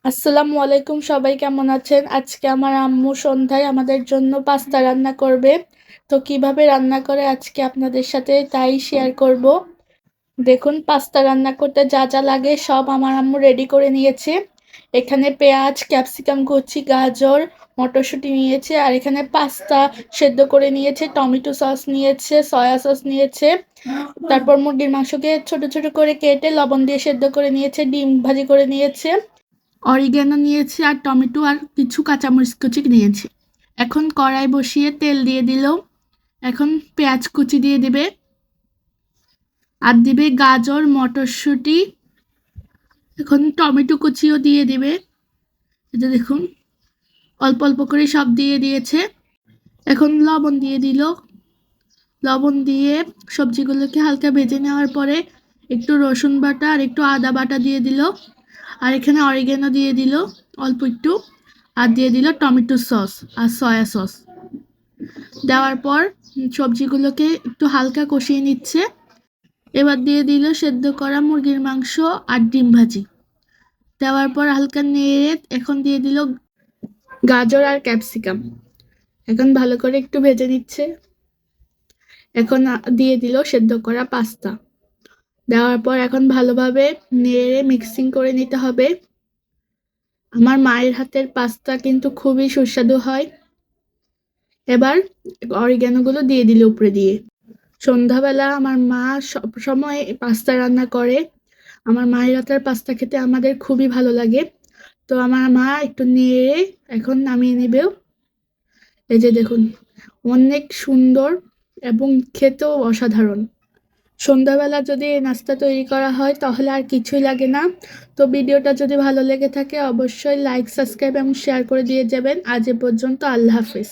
আসসালামু আলাইকুম, সবাই কেমন আছেন? আজকে আমার আম্মু সন্ধ্যায় আমাদের জন্য পাস্তা রান্না করবে। তো কিভাবে রান্না করে আজকে আপনাদের সাথে তাই শেয়ার করব। দেখুন, পাস্তা রান্না করতে যা যা লাগে সব আমার আম্মু রেডি করে নিয়েছে। এখানে পেঁয়াজ, ক্যাপসিকাম কুচি, গাজর, মটরশুঁটি নিয়েছে। আর এখানে পাস্তা সেদ্ধ করে নিয়েছে, টমেটো সস নিয়েছে, সয়া সস নিয়েছে। তারপর মুরগির মাংসকে ছোট ছোট করে কেটে লবণ দিয়ে সেদ্ধ করে নিয়েছে, ডিম ভাজি করে নিয়েছে, অরিগ্যানো নিয়েছি, আর টমেটো আর কিছু কাঁচামরিচ কুচি নিয়েছি। এখন কড়াই বসিয়ে তেল দিয়ে দিল। এখন পেঁয়াজ কুচি দিয়ে দিবে, আর দিবে গাজর, মটরশুঁটি। এখন টমেটো কুচিও দিয়ে দিবে। এটা দেখুন, অল্প অল্প করে সব দিয়ে দিয়েছে। এখন লবণ দিয়ে দিল। লবণ দিয়ে সবজিগুলোকে হালকা ভেজে নেওয়ার পরে একটু রসুন বাটা আর একটু আদা বাটা দিয়ে দিল। আর এখানে অরিগ্যানো দিয়ে দিল অল্প একটু, আর দিয়ে দিল টমেটো সস আর সয়া সস। দেওয়ার পর সবজিগুলোকে একটু হালকা কষিয়ে নিচ্ছে। এবার দিয়ে দিল সেদ্ধ করা মুরগির মাংস আর ডিম ভাজি। দেওয়ার পর হালকা নেড়ে এখন দিয়ে দিল গাজর আর ক্যাপসিকাম। এখন ভালো করে একটু ভেজে নিচ্ছে। এখন দিয়ে দিল সেদ্ধ করা পাস্তা। দেওয়ার পর এখন ভালোভাবে নেড়ে মিক্সিং করে নিতে হবে। আমার মায়ের হাতের পাস্তা কিন্তু খুবই সুস্বাদু হয়। এবার অরিগ্যানোগুলো দিয়ে দিল উপরে দিয়ে। সন্ধ্যাবেলা আমার মা সব সময় পাস্তা রান্না করে। আমার মায়ের হাতের পাস্তা খেতে আমাদের খুবই ভালো লাগে। তো আমার মা একটু নেড়ে এখন নামিয়ে নেবেও। এই যে দেখুন, অনেক সুন্দর এবং খেতেও অসাধারণ। সন্ধ্যাবেলা যদি এই নাস্তা তৈরি করা হয় তাহলে আর কিছুই লাগে না। তো ভিডিওটা যদি ভালো লেগে থাকে অবশ্যই লাইক, সাবস্ক্রাইব এবং শেয়ার করে দিয়ে যাবেন। আজ এ পর্যন্ত, আল্লাহ হাফিজ।